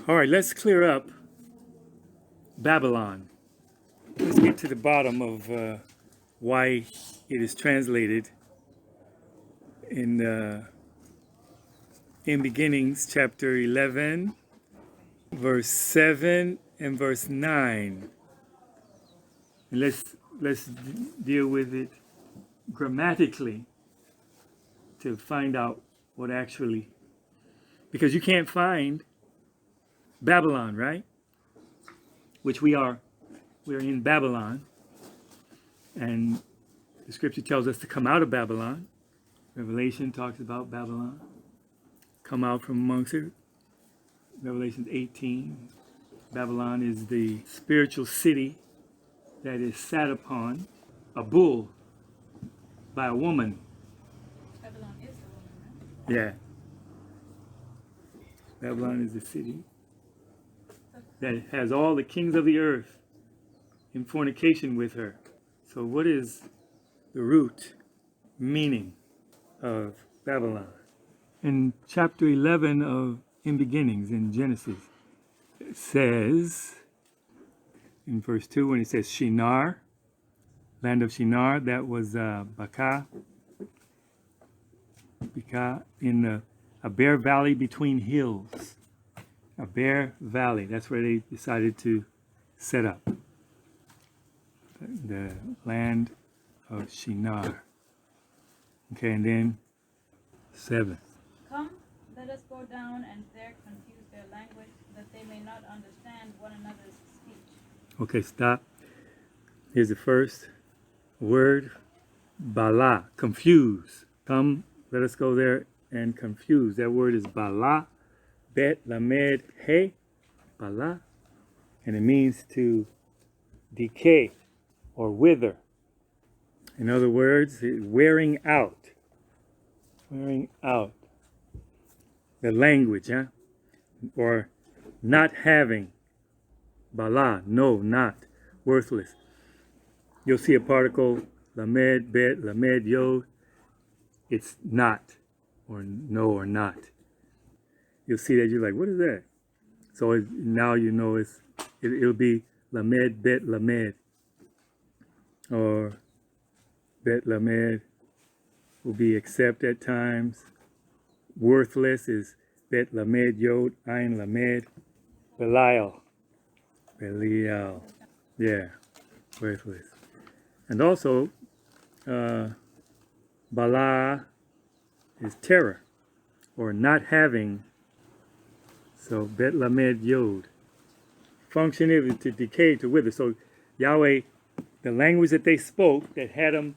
All right, let's clear up Babylon. Let's get to the bottom of why it is translated in Beginnings, chapter 11, verse 7 and verse 9. And let's deal with it grammatically to find out what actually, because you can't find Babylon, right? Which we're in Babylon, and the scripture tells us to come out of Babylon. Revelation talks about Babylon. Come out from amongst it. Revelation 18. Babylon is the spiritual city that is sat upon a bull by a woman. Babylon is the woman, right? Yeah. Babylon is the city that has all the kings of the earth in fornication with her. So what is the root meaning of Babylon? In chapter 11 of In Beginnings, in Genesis, it says, in verse 2, when it says Shinar, land of Shinar, that was Baka in a bare valley between hills. A bare valley, that's where they decided to set up. The land of Shinar. Okay, and then 7. Come, let us go down and there confuse their language, that they may not understand one another's speech. Okay, stop. Here's the first word, Bala, confuse. Come, let us go there and confuse. That word is Bala, Bet Lamed He, Bala, and it means to decay or wither. In other words, wearing out. Wearing out. The language, or not having. Bala, no, not, worthless. You'll see a particle, lamed, bet, lamed, yod. It's not, or no, or not. You'll see that, you're like, what is that? So now you know it'll be lamed, bet, lamed. Or bet, lamed will be accept at times. Worthless is bet, lamed, yod, ayin, lamed. Belial. Belial. Yeah, worthless. And also, Bala is terror, or not having. So, Bet Lamed Yod. Function is to decay, to wither. So, Yahweh, the language that they spoke, that had them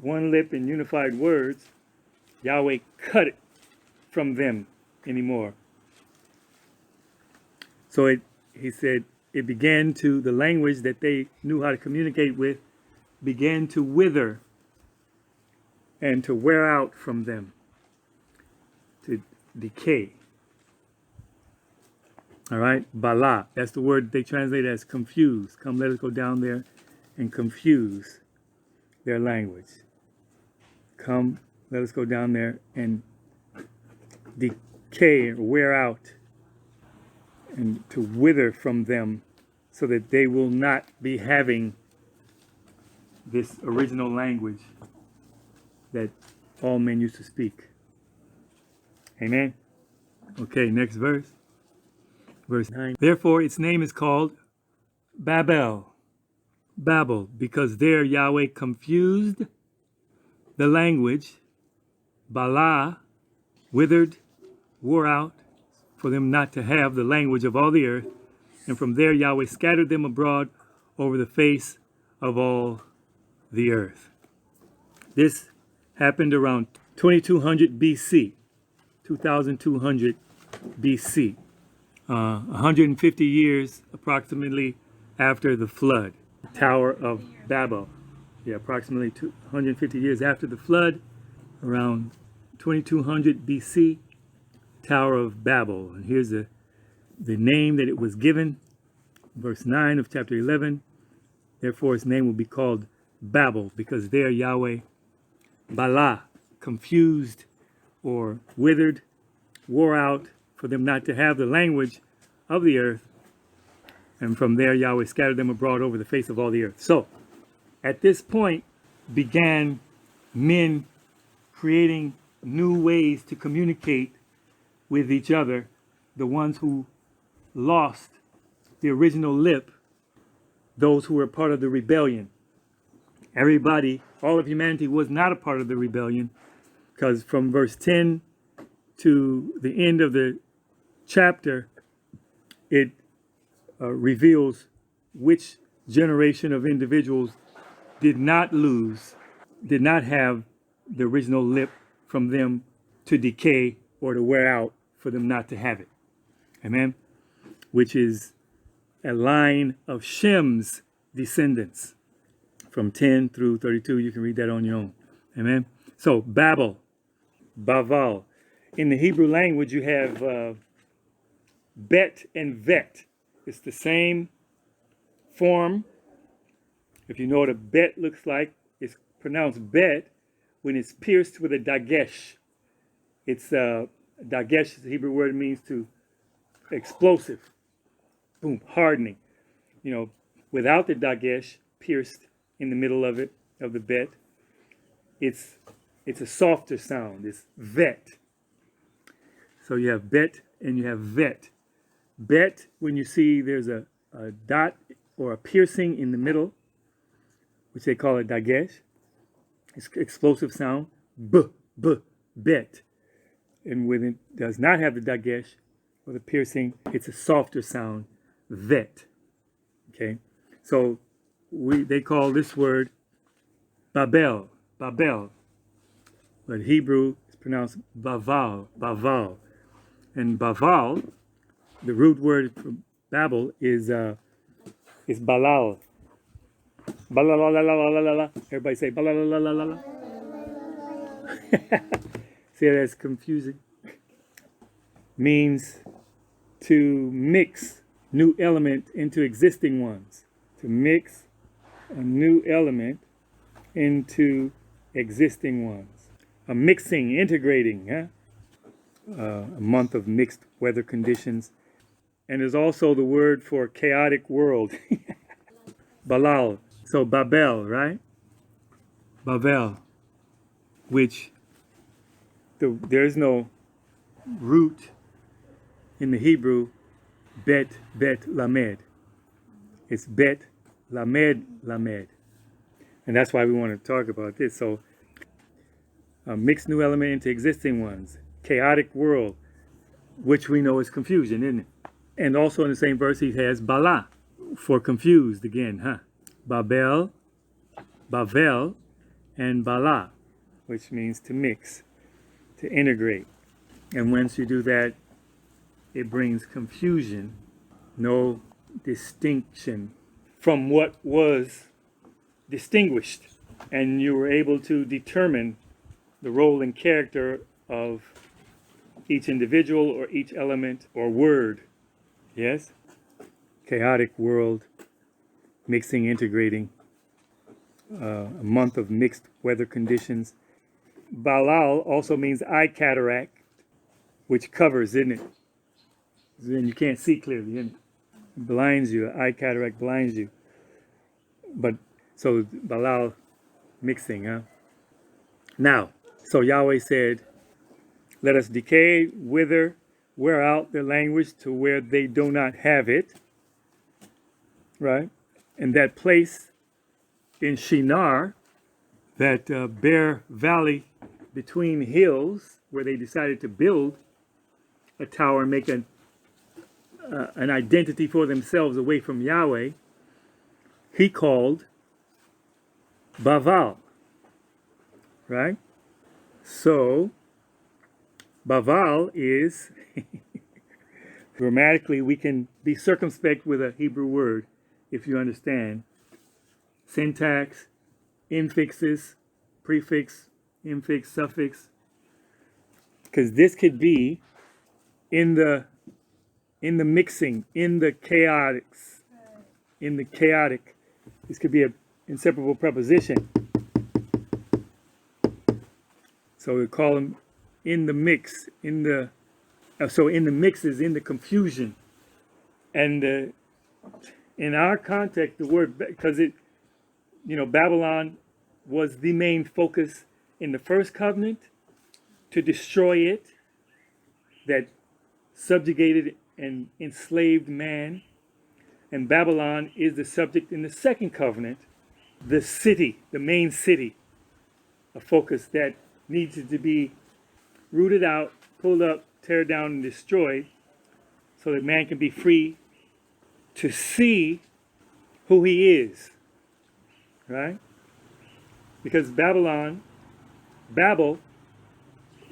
one lip in unified words, Yahweh cut it from them anymore. So, he said, it began to, the language that they knew how to communicate with, began to wither and to wear out from them, to decay. All right, Bala, that's the word they translate as confuse. Come, let us go down there and confuse their language. Come, let us go down there and decay or wear out and to wither from them so that they will not be having this original language that all men used to speak. Amen? Okay, next verse. Verse 9. Therefore its name is called Babel, because there Yahweh confused the language, Bala, withered, wore out, for them not to have the language of all the earth, and from there Yahweh scattered them abroad over the face of all the earth. This happened around 2200 BC, 2200 BC, 150 years approximately after the flood, Tower of Babel. Yeah, approximately 150 years after the flood, around 2200 BC, Tower of Babel. And here's the name that it was given, verse 9 of chapter 11. Therefore its name will be called Babel, because there Yahweh, Bala, confused or withered, wore out, for them not to have the language of the earth, and from there Yahweh scattered them abroad over the face of all the earth. So, at this point began men creating new ways to communicate with each other, the ones who lost the original lip, those who were part of the rebellion. Everybody, all of humanity was not a part of the rebellion, because from verse 10 to the end of the chapter, it reveals which generation of individuals did not have the original lip from them to decay or to wear out for them not to have it. Amen? Which is a line of Shem's descendants. From 10 through 32, you can read that on your own. Amen? So, Babel, Baval. In the Hebrew language, you have bet and vet. It's the same form. If you know what a bet looks like, it's pronounced bet when it's pierced with a dagesh. It's dagesh, the Hebrew word, means to explosive. Boom, hardening. You know, without the dagesh pierced in the middle of it, of the bet, it's a softer sound. It's vet. So you have bet and you have vet. Bet, when you see there's a dot or a piercing in the middle, which they call a dagesh, it's explosive sound. Bet. And when it does not have the dagesh or the piercing, it's a softer sound. Vet. Okay, so they call this word Babel, but Hebrew is pronounced Baval, and Baval, the root word for Babel is Balal. Balalalalala. Everybody say balalalalala. See, that's confusing. Means to mix new element into existing ones. To mix a new element into existing ones. A mixing, integrating, a month of mixed weather conditions. And there's also the word for chaotic world. Balal. So Babel, right? Babel, which there is no root in the Hebrew, bet lamed. It's bet lamed. And that's why we want to talk about this. So mix new element into existing ones. Chaotic world, which we know is confusion, isn't it? And also in the same verse he has Bala, for confused again, Babel, Bavel, and Bala, which means to mix, to integrate. And once you do that, it brings confusion, no distinction from what was distinguished. And you were able to determine the role and character of each individual or each element or word. Yes? Chaotic world, mixing, integrating, a month of mixed weather conditions. Balal also means eye cataract, which covers, isn't it? Then you can't see clearly, isn't it? It blinds you, eye cataract blinds you. But, so Balal, mixing, Now, so Yahweh said, let us decay, wither, wear out their language to where they do not have it. Right? And that place in Shinar, that bare valley between hills, where they decided to build a tower and make an identity for themselves away from Yahweh, he called Baval. Right? So, Baval is, grammatically, we can be circumspect with a Hebrew word, if you understand. Syntax, infixes, prefix, infix, suffix. Because this could be in the mixing, in the chaotics, in the chaotic. This could be an inseparable preposition. So we call them in the mix, in the mix is in the confusion, And in our context, the word, because Babylon was the main focus in the first covenant, to destroy it, that subjugated and enslaved man. And Babylon is the subject in the second covenant, the city, the main city, a focus that needs to be rooted out, pulled up, tear down, and destroyed, so that man can be free to see who he is, right? Because Babel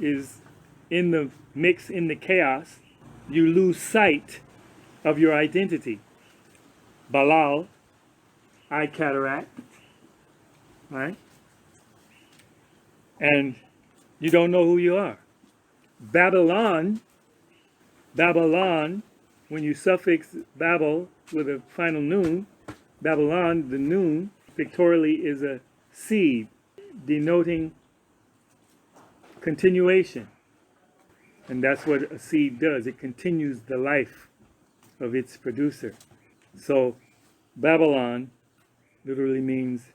is in the mix, in the chaos, you lose sight of your identity. Balal, eye cataract, right? And you don't know who you are. Babylon, when you suffix Babel with a final noon, Babylon, the noon, pictorially is a seed denoting continuation. And that's what a seed does. It continues the life of its producer. So Babylon literally means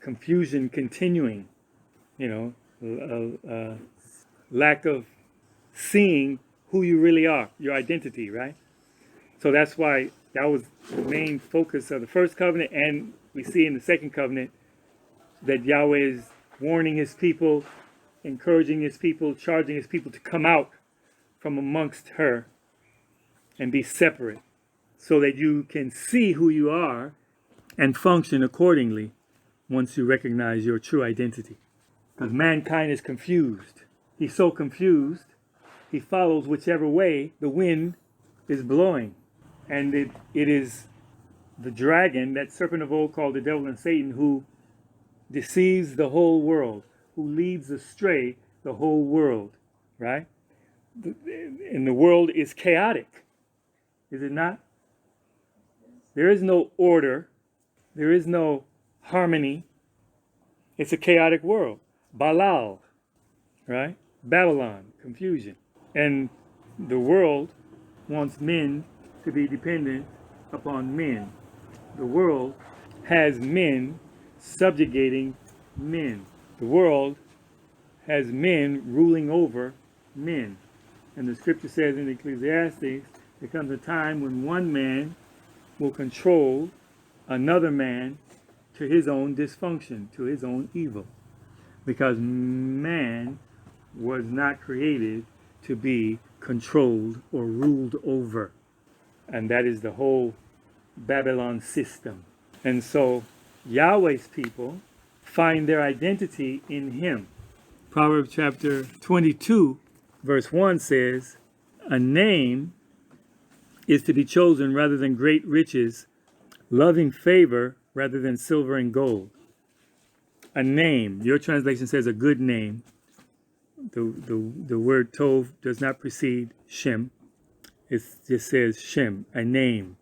confusion continuing, lack of seeing who you really are, your identity, right? So that's why that was the main focus of the first covenant, and we see in the second covenant that Yahweh is warning his people, encouraging his people, charging his people to come out from amongst her and be separate, so that you can see who you are and function accordingly once you recognize your true identity. Because mankind is confused. He's so confused, he follows whichever way the wind is blowing. And it is the dragon, that serpent of old called the devil and Satan, who deceives the whole world, who leads astray the whole world, right? And the world is chaotic, is it not? There is no order. There is no harmony. It's a chaotic world. Balal, right? Babylon, confusion. And the world wants men to be dependent upon men. The world has men subjugating men. The world has men ruling over men. And the scripture says in Ecclesiastes, there comes a time when one man will control another man to his own dysfunction, to his own evil. Because man was not created to be controlled or ruled over. And that is the whole Babylon system. And so Yahweh's people find their identity in him. Proverbs chapter 22, verse 1 says, a name is to be chosen rather than great riches, loving favor rather than silver and gold. A name, your translation says a good name. The word tov does not precede shem. It just says shem, a name.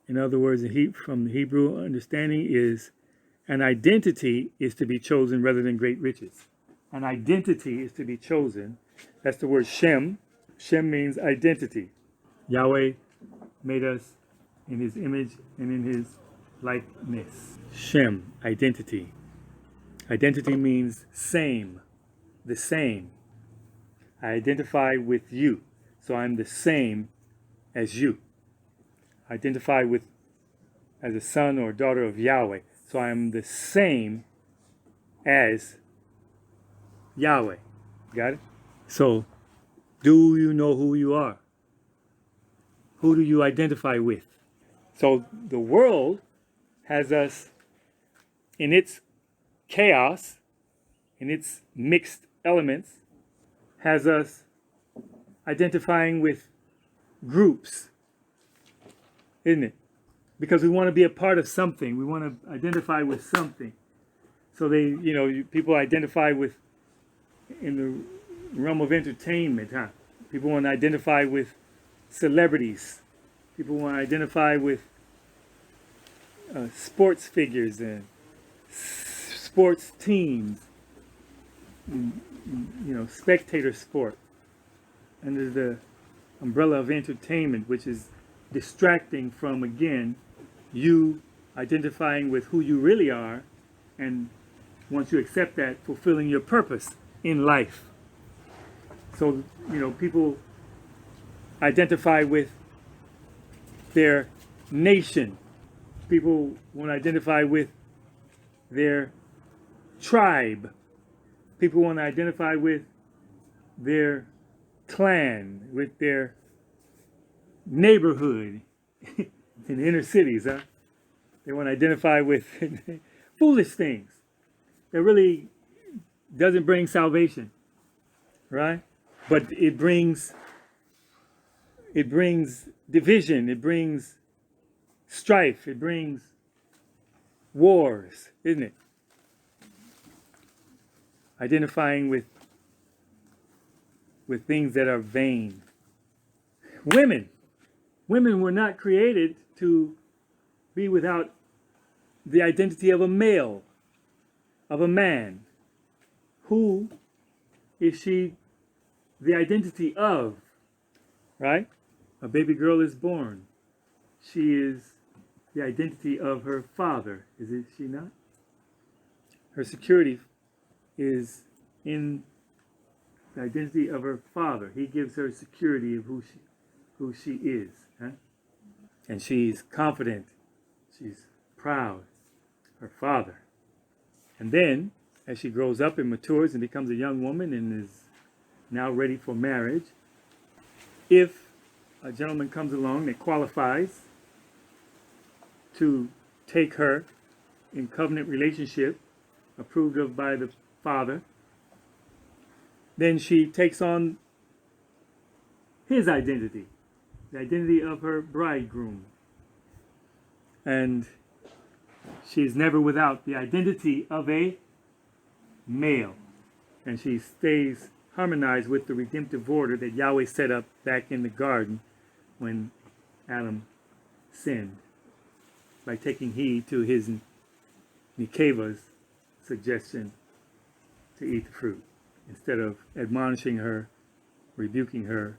In other words, from the Hebrew understanding is an identity is to be chosen rather than great riches. An identity is to be chosen. That's the word shem. Shem means identity. Yahweh made us in his image and in his likeness. Shem, identity. Identity means same, the same. I identify with you, so I'm the same as you. I identify as a son or daughter of Yahweh, so I am the same as Yahweh. Got it? So, do you know who you are? Who do you identify with? So the world has us in its chaos, in its mixed elements, has us identifying with groups, isn't it? Because we want to be a part of something. We want to identify with something. So people identify with, in the realm of entertainment, people want to identify with celebrities. People want to identify with sports figures and sports teams, spectator sport under the umbrella of entertainment, which is distracting from, again, you identifying with who you really are, and once you accept that, fulfilling your purpose in life. So, people identify with their nation. People want to identify with their tribe. People want to identify with their clan, with their neighborhood in the inner cities. They want to identify with foolish things that really doesn't bring salvation, right? But it brings division, it brings strife, it brings wars, isn't it? Identifying with things that are vain. Women were not created to be without the identity of a male, of a man. Who is she the identity of? Right? A baby girl is born. She is the identity of her father, is it she not? Her security is in the identity of her father. He gives her security of who she is. Huh? And she's confident. She's proud. Her father. And then, as she grows up and matures and becomes a young woman and is now ready for marriage, if a gentleman comes along that qualifies to take her in covenant relationship, approved of by the father, then she takes on his identity, the identity of her bridegroom. And she's never without the identity of a male. And she stays harmonized with the redemptive order that Yahweh set up back in the garden when Adam sinned, by taking heed to his Nikeva's suggestion to eat the fruit, instead of admonishing her, rebuking her,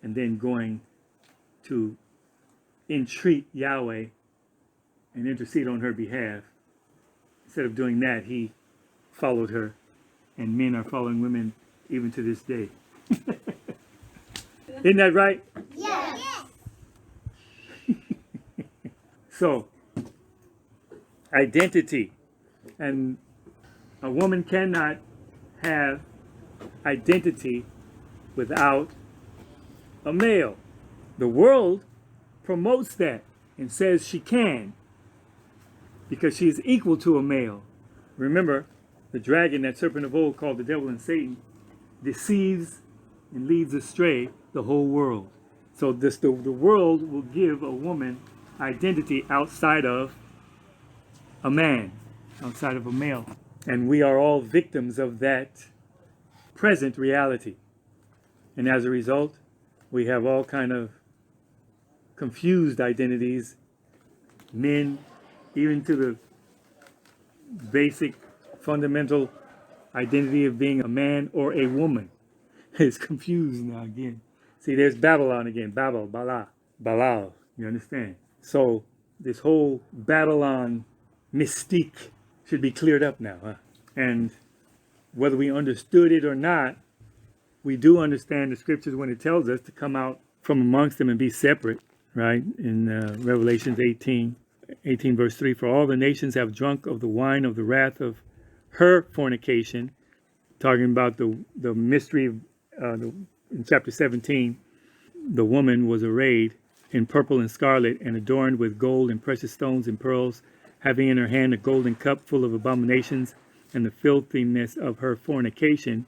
and then going to entreat Yahweh and intercede on her behalf. Instead of doing that, he followed her, and men are following women even to this day. Isn't that right? Yes. So, identity. And a woman cannot have identity without a male. The world promotes that and says she can, because she is equal to a male. Remember, the dragon, that serpent of old called the devil and Satan, deceives and leads astray the whole world. So the world will give a woman identity outside of a man, outside of a male. And we are all victims of that present reality. And as a result, we have all kind of confused identities, men, even to the basic fundamental identity of being a man or a woman. It's confused now again. See, there's Babylon again. Balal. You understand? So this whole Babylon mystique should be cleared up now. Huh? And whether we understood it or not, we do understand the scriptures when it tells us to come out from amongst them and be separate, right? In Revelations 18 verse 3, for all the nations have drunk of the wine of the wrath of her fornication, talking about the mystery in chapter 17. The woman was arrayed in purple and scarlet and adorned with gold and precious stones and pearls, having in her hand a golden cup full of abominations and the filthiness of her fornication.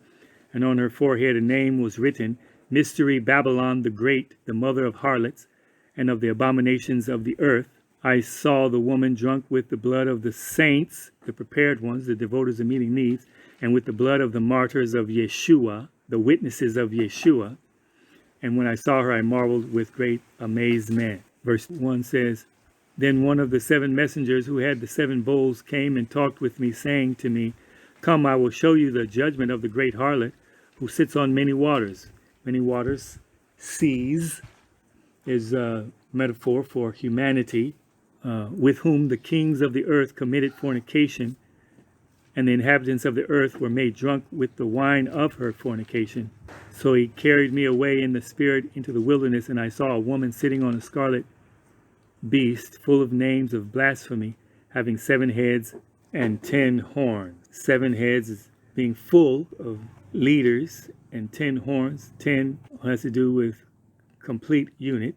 And on her forehead a name was written, Mystery Babylon the Great, the mother of harlots and of the abominations of the earth. I saw the woman drunk with the blood of the saints, the prepared ones, the devoters of meeting needs, and with the blood of the martyrs of Yeshua, the witnesses of Yeshua. And when I saw her, I marveled with great amazement. Verse 1 says, then one of the 7 messengers who had the 7 bowls came and talked with me, saying to me, come, I will show you the judgment of the great harlot, who sits on many waters. Many waters, seas, is a metaphor for humanity, with whom the kings of the earth committed fornication, and the inhabitants of the earth were made drunk with the wine of her fornication. So he carried me away in the spirit into the wilderness, and I saw a woman sitting on a scarlet beast, full of names of blasphemy, having 7 heads and 10 horns. 7 heads is being full of leaders, and 10 horns. 10 has to do with complete unit.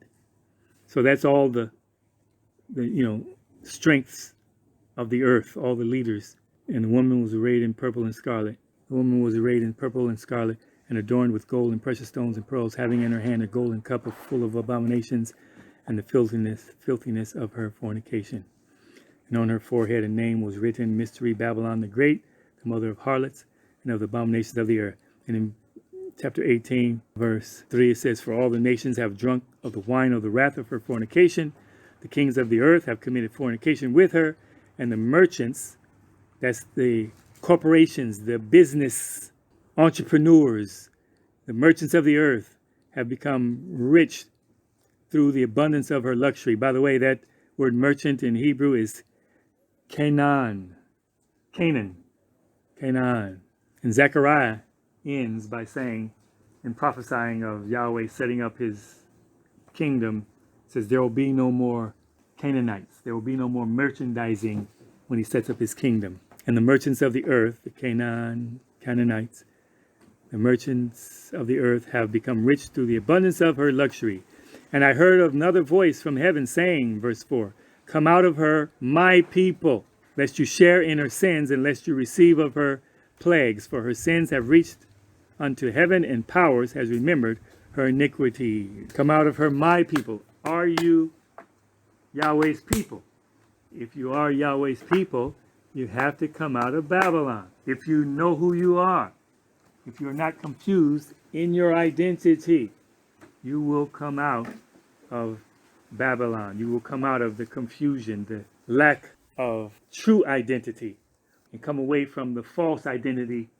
So that's all the strengths of the earth, all the leaders. And the woman was arrayed in purple and scarlet. The woman was arrayed in purple and scarlet, and adorned with gold and precious stones and pearls, having in her hand a golden cup full of abominations and the filthiness of her fornication. And on her forehead a name was written, Mystery, Babylon the Great, the mother of harlots and of the abominations of the earth. And in chapter 18, verse 3, it says, For all the nations have drunk of the wine of the wrath of her fornication. The kings of the earth have committed fornication with her, and the merchants, that's the corporations, the business entrepreneurs, the merchants of the earth, have become rich through the abundance of her luxury. By the way, that word merchant in Hebrew is Canaan. And Zechariah ends by saying, in prophesying of Yahweh setting up his kingdom, says there will be no more Canaanites. There will be no more merchandising when he sets up his kingdom. And the merchants of the earth, the Canaanites, the merchants of the earth have become rich through the abundance of her luxury. And I heard another voice from heaven saying, verse 4, Come out of her, my people, lest you share in her sins, and lest you receive of her plagues. For her sins have reached unto heaven, and powers has remembered her iniquity. Come out of her, my people. Are you Yahweh's people? If you are Yahweh's people, you have to come out of Babylon. If you know who you are, if you're not confused in your identity, you will come out of Babylon. You will come out of the confusion, the lack of true identity, and come away from the false identity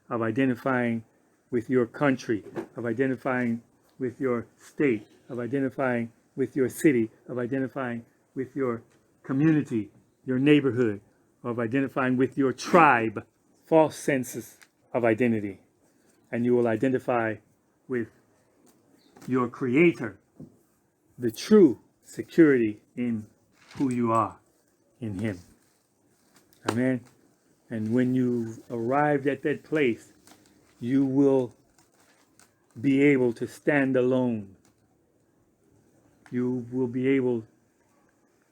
of identifying with your country, of identifying with your state, of identifying with your city, of identifying with your community, your neighborhood, of identifying with your tribe. False senses of identity. And you will identify with your Creator, the true security in who you are in Him. Amen. And when you've arrived at that place, you will be able to stand alone. You will be able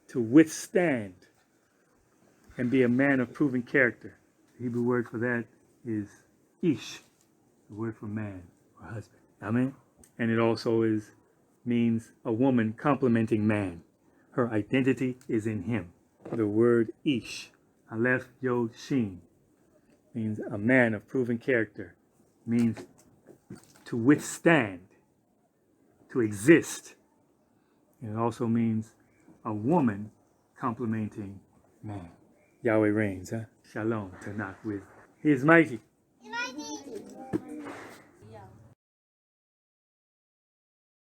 to withstand and be a man of proven character. The Hebrew word for that is ish, the word for man or husband. Amen. And it also means a woman complementing man. Her identity is in him. The word ish, aleph yod shin, means a man of proven character. Means to withstand, to exist. And it also means a woman complementing man. Yahweh reigns, huh? Shalom, Tanakh with He is mighty.